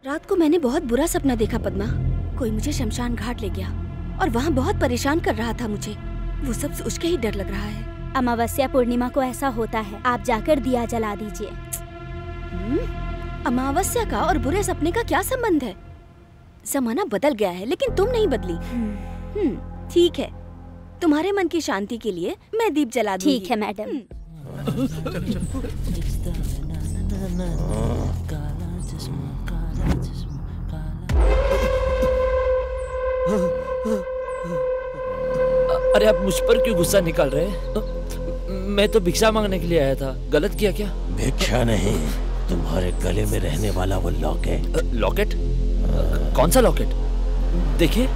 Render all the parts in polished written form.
रात को मैंने बहुत बुरा सपना देखा पद्मा। कोई मुझे शमशान घाट ले गया और वहाँ बहुत परेशान कर रहा था मुझे। वो सब सोच के ही डर लग रहा है। अमावस्या पूर्णिमा को ऐसा होता है, आप जाकर दिया जला दीजिए। अमावस्या का और बुरे सपने का क्या संबंध है? जमाना बदल गया है लेकिन तुम नहीं बदली। ठीक है, तुम्हारे मन की शांति के लिए मैं दीप जला दूंगी। ठीक है मैडम। अरे आप मुझ पर क्यों गुस्सा निकाल रहे हैं? मैं तो भिक्षा मांगने के लिए आया था। गलत किया क्या? भिक्षा नहीं, तुम्हारे गले में रहने वाला वो लॉकेट। लॉकेट? कौन सा लॉकेट? देखिए।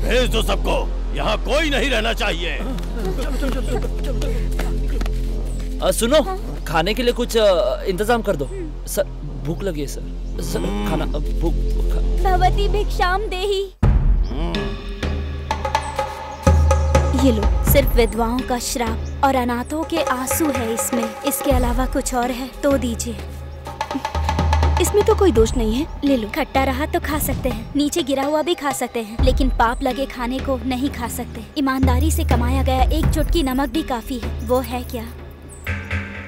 भेज दो सबको, यहाँ कोई नहीं रहना चाहिए। सुनो, खाने के लिए कुछ इंतजाम कर दो। सर भूख लगी है सर। सर खाना भूख। भवती भिक्षाम देही। ये लो, सिर्फ विधवाओं का श्राप और अनाथों के आंसू है इसमें। इसके अलावा कुछ और है तो दीजिए। इसमें तो कोई दोष नहीं है, ले लो। खट्टा रहा तो खा सकते हैं, नीचे गिरा हुआ भी खा सकते हैं, लेकिन पाप लगे खाने को नहीं खा सकते। ईमानदारी से कमाया गया एक चुटकी नमक भी काफी है। वो है क्या?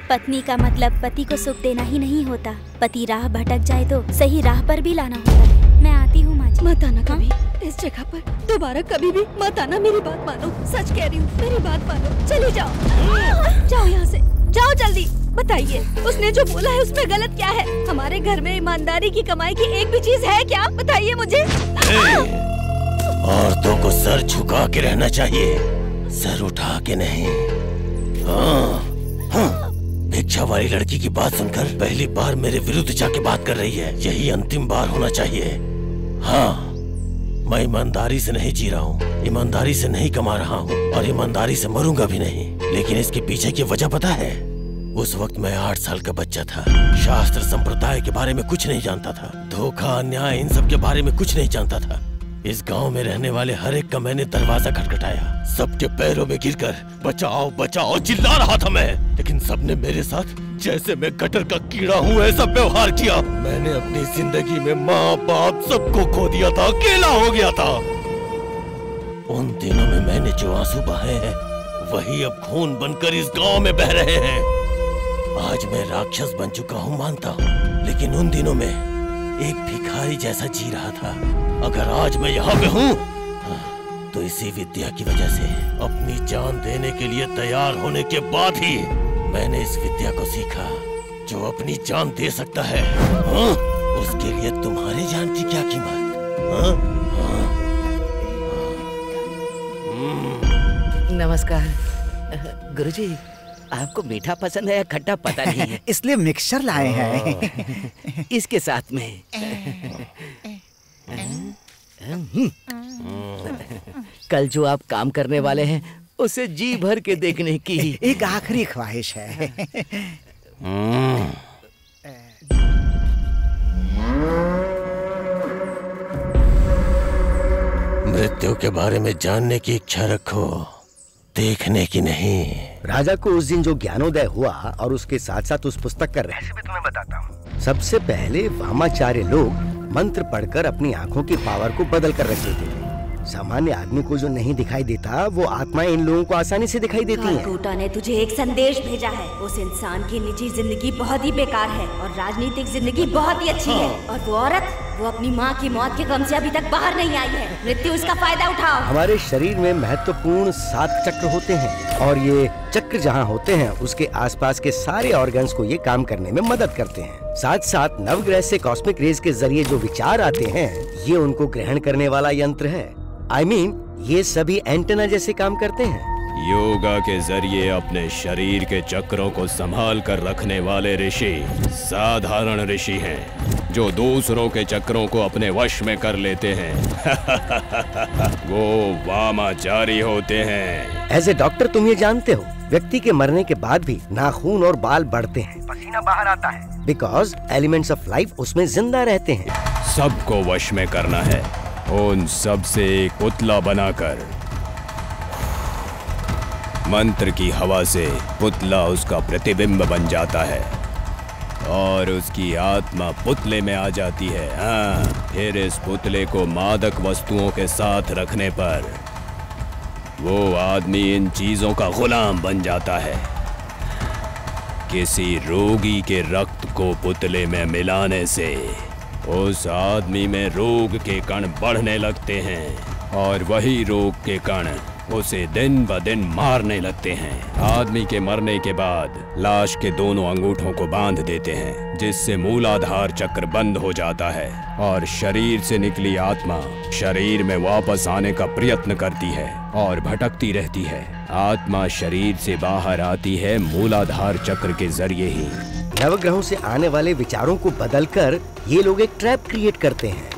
पत्नी का मतलब पति को सुख देना ही नहीं होता, पति राह भटक जाए तो सही राह पर भी लाना होता है। मैं आती हूँ माँ जी। मत आना कभी इस जगह पर दोबारा, कभी भी मत आना। मेरी बात मानो, सच कह रही हूँ, मेरी बात मानो। चली जाओ, जाओ यहाँ से, जाओ जल्दी। बताइए, उसने जो बोला है उसमें गलत क्या है? हमारे घर में ईमानदारी की कमाई की एक भी चीज है क्या? बताइए मुझे। औरतों को सर झुका के रहना चाहिए, सर उठा के नहीं। हाँ, भिक्षा वाली लड़की की बात सुनकर पहली बार मेरे विरुद्ध जाके बात कर रही है। यही अंतिम बार होना चाहिए। हाँ, मैं ईमानदारी से नहीं जी रहा हूँ, ईमानदारी से नहीं कमा रहा हूँ और ईमानदारी से मरूंगा भी नहीं। लेकिन इसके पीछे की वजह पता है? उस वक्त मैं 8 साल का बच्चा था, शास्त्र संप्रदाय के बारे में कुछ नहीं जानता था, धोखा अन्याय इन सब के बारे में कुछ नहीं जानता था। इस गांव में रहने वाले हर एक का मैंने दरवाजा खटखटाया, सबके पैरों में गिरकर बचाओ बचाओ चिल्ला रहा था मैं, लेकिन सबने मेरे साथ जैसे मैं गटर का कीड़ा हूँ ऐसा व्यवहार किया। मैंने अपनी जिंदगी में माँ बाप सबको खो दिया था, अकेला हो गया था। उन दिनों में मैंने जो आंसू बहाए हैं वही अब खून बनकर इस गांव में बह रहे हैं। आज मैं राक्षस बन चुका हूँ मानता हूँ, लेकिन उन दिनों में एक भिखारी जैसा जी रहा था। अगर आज मैं यहाँ पे हूँ तो इसी विद्या की वजह से, अपनी जान देने के लिए तैयार होने के बाद ही मैंने इस विद्या को सीखा। जो अपनी जान दे सकता है, उसके लिए तुम्हारी जान की क्या कीमत? नमस्कार गुरुजी, आपको मीठा पसंद है या खट्टा पता नहीं है, इसलिए मिक्सचर लाए हैं। इसके साथ में। कल जो आप काम करने वाले हैं उसे जी भर के देखने की एक आखिरी ख्वाहिश है। मृत्यु के बारे में जानने की इच्छा रखो, देखने की नहीं। राजा को उस दिन जो ज्ञानोदय हुआ और उसके साथ साथ उस पुस्तक का रहस्य भी तुम्हें बताता हूँ। सबसे पहले वामाचार्य लोग मंत्र पढ़कर अपनी आंखों की पावर को बदल कर रख देते थे। सामान्य आदमी को जो नहीं दिखाई देता वो आत्माएं इन लोगों को आसानी से दिखाई देती हैं। कालकूटा ने तुझे एक संदेश भेजा है। उस इंसान की निजी जिंदगी बहुत ही बेकार है और राजनीतिक जिंदगी बहुत ही अच्छी है। और वो औरत, वो अपनी माँ की मौत के गम से अभी तक बाहर नहीं आई है। मृत्यु इसका फायदा उठाओ। हमारे शरीर में महत्वपूर्ण 7 चक्र होते हैं और ये चक्र जहाँ होते हैं उसके आसपास के सारे ऑर्गन्स को ये काम करने में मदद करते हैं। साथ साथ नवग्रह से कॉस्मिक रेज के जरिए जो विचार आते हैं ये उनको ग्रहण करने वाला यंत्र है। I mean, ये सभी एंटेना जैसे काम करते हैं। योगा के जरिए अपने शरीर के चक्रों को संभाल कर रखने वाले ऋषि साधारण ऋषि हैं, जो दूसरों के चक्रों को अपने वश में कर लेते हैं। वो वामाचारी होते हैं। एज ए डॉक्टर तुम ये जानते हो, व्यक्ति के मरने के बाद भी नाखून और बाल बढ़ते हैं, पसीना बाहर आता है, बिकॉज एलिमेंट्स ऑफ लाइफ उसमें जिंदा रहते हैं। सबको वश में करना है, उन सब से एक पुतला बनाकर मंत्र की हवा से पुतला उसका प्रतिबिंब बन जाता है और उसकी आत्मा पुतले में आ जाती है। हाँ, फिर इस पुतले को मादक वस्तुओं के साथ रखने पर वो आदमी इन चीजों का गुलाम बन जाता है। किसी रोगी के रक्त को पुतले में मिलाने से उस आदमी में रोग के कण बढ़ने लगते हैं और वही रोग के कण उसे दिन ब दिन मारने लगते हैं। आदमी के मरने के बाद लाश के दोनों अंगूठों को बांध देते हैं, जिससे मूलाधार चक्र बंद हो जाता है और शरीर से निकली आत्मा शरीर में वापस आने का प्रयत्न करती है और भटकती रहती है। आत्मा शरीर से बाहर आती है मूलाधार चक्र के जरिए ही। नवग्रहों से आने वाले विचारों को बदलकर ये लोग एक ट्रैप क्रिएट करते हैं।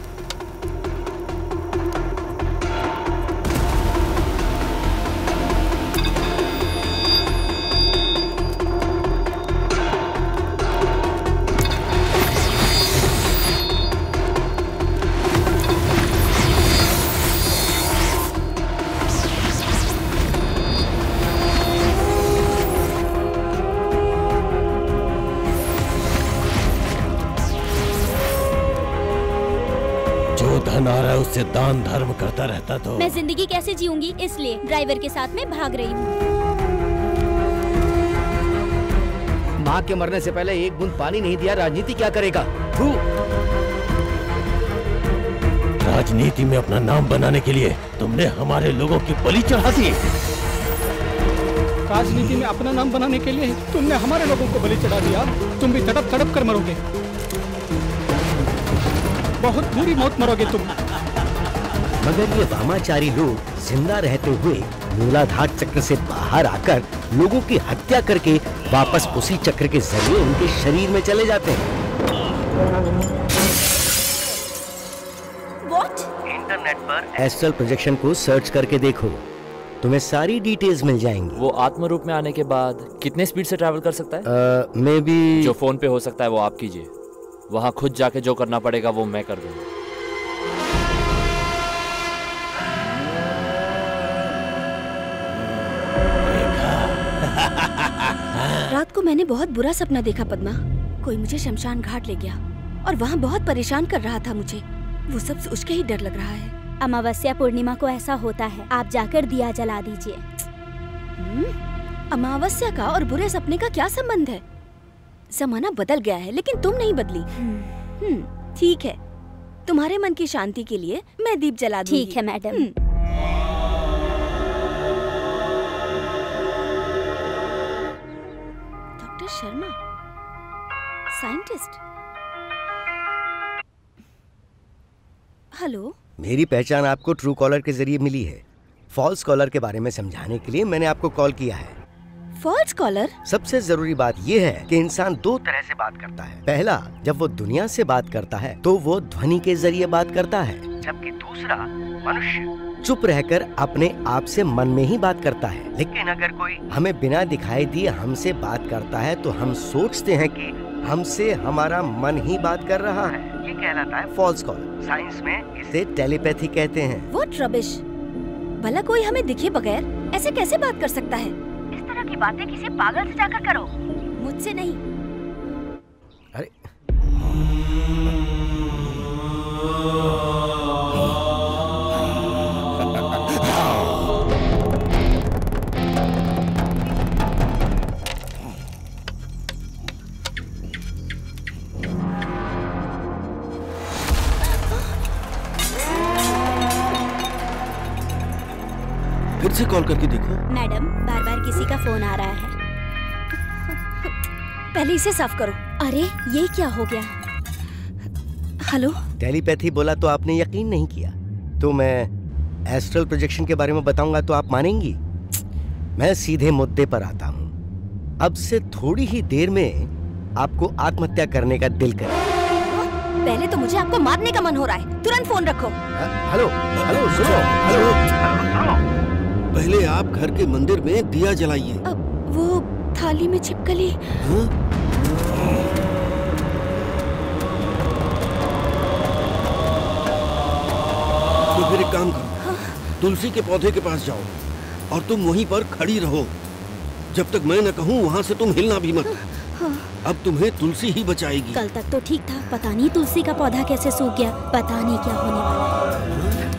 धन आ रहा है उससे दान धर्म करता रहता तो मैं जिंदगी कैसे जीऊंगी, इसलिए ड्राइवर के साथ में भाग रही हूँ। माँ के मरने से पहले एक बूंद पानी नहीं दिया, राजनीति क्या करेगा? राजनीति में अपना नाम बनाने के लिए तुमने हमारे लोगों की बलि चढ़ा दी। राजनीति में अपना नाम बनाने के लिए तुमने हमारे लोगों को बलि चढ़ा दिया। तुम भी तड़प तड़प कर मरोगे, बहुत बुरी मौत मरोगे तुम। मगर ये वामाचारी लोग जिंदा रहते हुए मूलाधार चक्र से बाहर आकर लोगों की हत्या करके वापस उसी चक्र के जरिए उनके शरीर में चले जाते हैं। What? इंटरनेट पर एस्ट्रल प्रोजेक्शन को सर्च करके देखो, तुम्हें सारी डिटेल्स मिल जाएंगी। वो आत्म रूप में आने के बाद कितने स्पीड से ट्रैवल कर सकता है? मे बी जो फोन पे हो सकता है वो आप कीजिए, वहाँ खुद जाके जो करना पड़ेगा वो मैं कर दूंगा। रात को मैंने बहुत बुरा सपना देखा पद्मा। कोई मुझे शमशान घाट ले गया और वहाँ बहुत परेशान कर रहा था मुझे। वो सब सोच के ही डर लग रहा है। अमावस्या पूर्णिमा को ऐसा होता है, आप जाकर दिया जला दीजिए। अमावस्या का और बुरे सपने का क्या संबंध है? जमाना बदल गया है लेकिन तुम नहीं बदली। ठीक है, तुम्हारे मन की शांति के लिए मैं दीप जला दूंगी। ठीक है madam. Doctor Sharma, scientist. Hello, मेरी पहचान आपको ट्रू कॉलर के जरिए मिली है। फॉल्स कॉलर के बारे में समझाने के लिए मैंने आपको कॉल किया है। False caller? सबसे जरूरी बात यह है कि इंसान दो तरह से बात करता है। पहला, जब वो दुनिया से बात करता है तो वो ध्वनि के जरिए बात करता है, जबकि दूसरा, मनुष्य चुप रहकर अपने आप से मन में ही बात करता है। लेकिन अगर कोई हमें बिना दिखाई दिए हमसे बात करता है तो हम सोचते हैं कि हमसे हमारा मन ही बात कर रहा है। ये कहलाता है फॉल्स कॉलर। साइंस में इसे टेलीपैथी कहते हैं। What rubbish! भला कोई हमें दिखे बगैर ऐसे कैसे बात कर सकता है? इस तरह की बातें किसी पागल से जाकर करो, मुझसे नहीं। अरे फिर से कॉल करके देखो। मैडम, बार बार किसी का फोन आ रहा है। पहले इसे साफ करो। अरे ये क्या हो गया? हेलो। टेलीपैथी बोला तो आपने यकीन नहीं किया, तो मैं एस्ट्रल प्रोजेक्शन के बारे में बताऊंगा तो आप मानेंगी? मैं सीधे मुद्दे पर आता हूँ। अब से थोड़ी ही देर में आपको आत्महत्या करने का दिल करे। पहले तो मुझे आपको मारने का मन हो रहा है। तुरंत फोन रखो। हेलो हेलो, सुनो। हेलो, पहले आप घर के मंदिर में दिया जलाइए। वो थाली में छिपकली। तो फिर एक काम करो, तुलसी के पौधे के पास जाओ और तुम वहीं पर खड़ी रहो जब तक मैं न कहूँ वहाँ से तुम हिलना भी मत। अब तुम्हें तुलसी ही बचाएगी। कल तक तो ठीक था, पता नहीं तुलसी का पौधा कैसे सूख गया, पता नहीं क्या होने वाला है।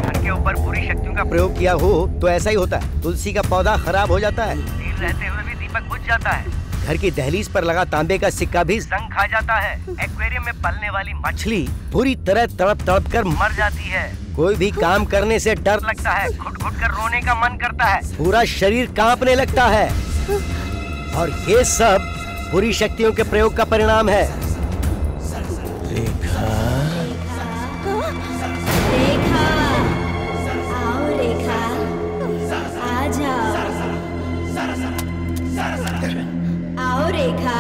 धन के ऊपर बुरी शक्तियों का प्रयोग किया हो तो ऐसा ही होता है, तुलसी का पौधा खराब हो जाता है। दिन रहते हुए भी दीपक बुझ जाता है। घर की दहलीज पर लगा तांबे का सिक्का भी जंग खा जाता है। एक्वेरियम में पलने वाली मछली पूरी तरह तड़प तड़प कर मर जाती है। कोई भी काम करने से डर लगता है, घुट घुट कर रोने का मन करता है, पूरा शरीर कांपने लगता है। और ये सब बुरी शक्तियों के प्रयोग का परिणाम है। रेखा, रेखा, आओ रेखा, आ जाओ, आओ रेखा।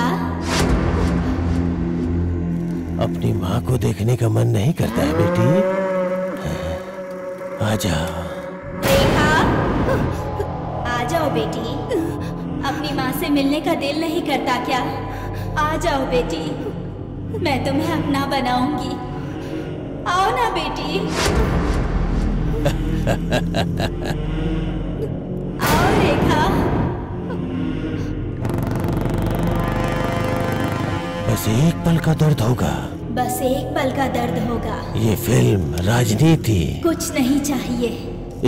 अपनी माँ को देखने का मन नहीं करता है बेटी? आजा। रेखा, आ जाओ बेटी। अपनी माँ से मिलने का दिल नहीं करता क्या? आ जाओ बेटी, मैं तुम्हें अपना बनाऊंगी। आओ ना बेटी। आओ रेखा। बस एक पल का दर्द होगा। बस एक पल का दर्द होगा। ये फिल्म राजनीति कुछ नहीं चाहिए।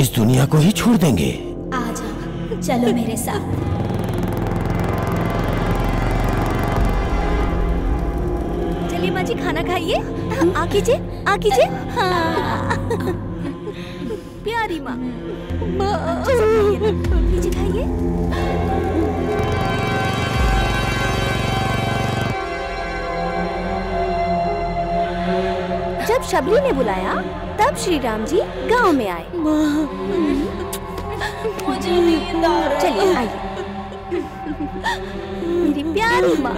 इस दुनिया को ही छोड़ देंगे। आ जाओ, चलो मेरे साथ। चलिए माँ जी, खाना खाइए। आ कीजिए, आ कीजिए। हाँ। प्यारी माँ, कीजिए, खाइए। जब शबरी ने बुलाया तब श्री राम जी गांव में आए। मुझे नींद आ रही है। चलिए आइए, मेरी प्यारी माँ।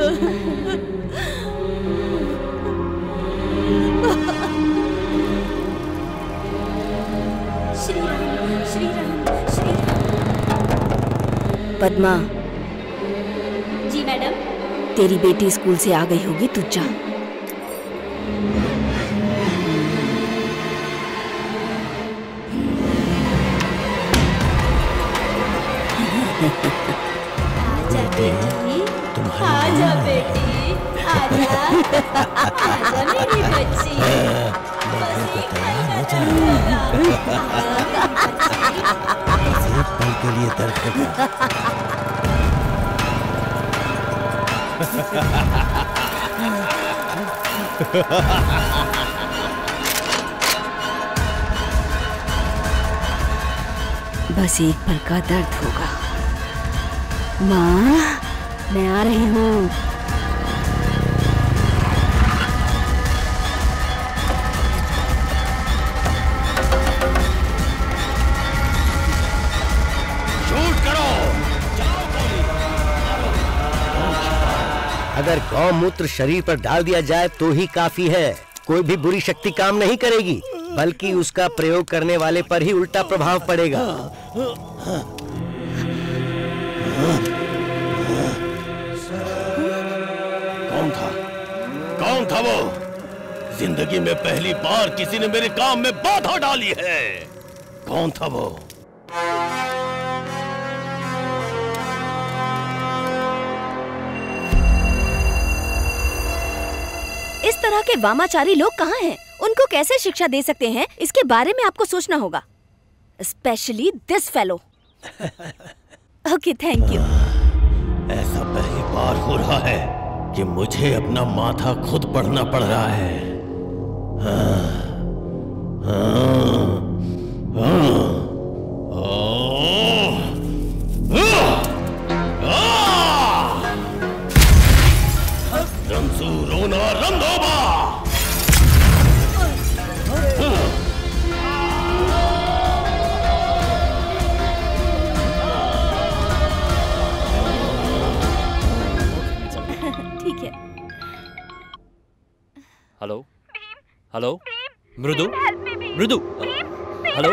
श्री राम, श्री राम, श्री राम। पद्मा, जी मैडम। तेरी बेटी स्कूल से आ गई होगी, तू जा। आजा बेटी, आजा बेटी, आजा, आजा मेरी बच्ची। एक पल के लिए दर्द होगा। बस एक पल का दर्द होगा। माँ, मैं आ रही हूँ। शूट करो। अगर गौमूत्र शरीर पर डाल दिया जाए तो ही काफी है। कोई भी बुरी शक्ति काम नहीं करेगी, बल्कि उसका प्रयोग करने वाले पर ही उल्टा प्रभाव पड़ेगा। कौन था? कौन था वो? जिंदगी में पहली बार किसी ने मेरे काम में बाधा डाली है। कौन था वो? इस तरह के वामाचारी लोग कहाँ हैं? उनको कैसे शिक्षा दे सकते हैं, इसके बारे में आपको सोचना होगा। Specially this fellow. Okay, thank you. ऐसा पहली बार हो रहा है कि मुझे अपना माथा खुद पढ़ना पड़ रहा है। रंसूरोना रंधोबा। ठीक है। हेलो, हेलो, मृदु, मृदु, हेलो,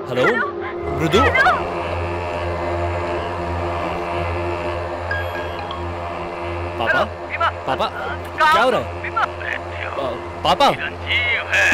हेलो, मृदु। पापा, पापा, क्या हो रहा है? पापा, चिरंजीव है।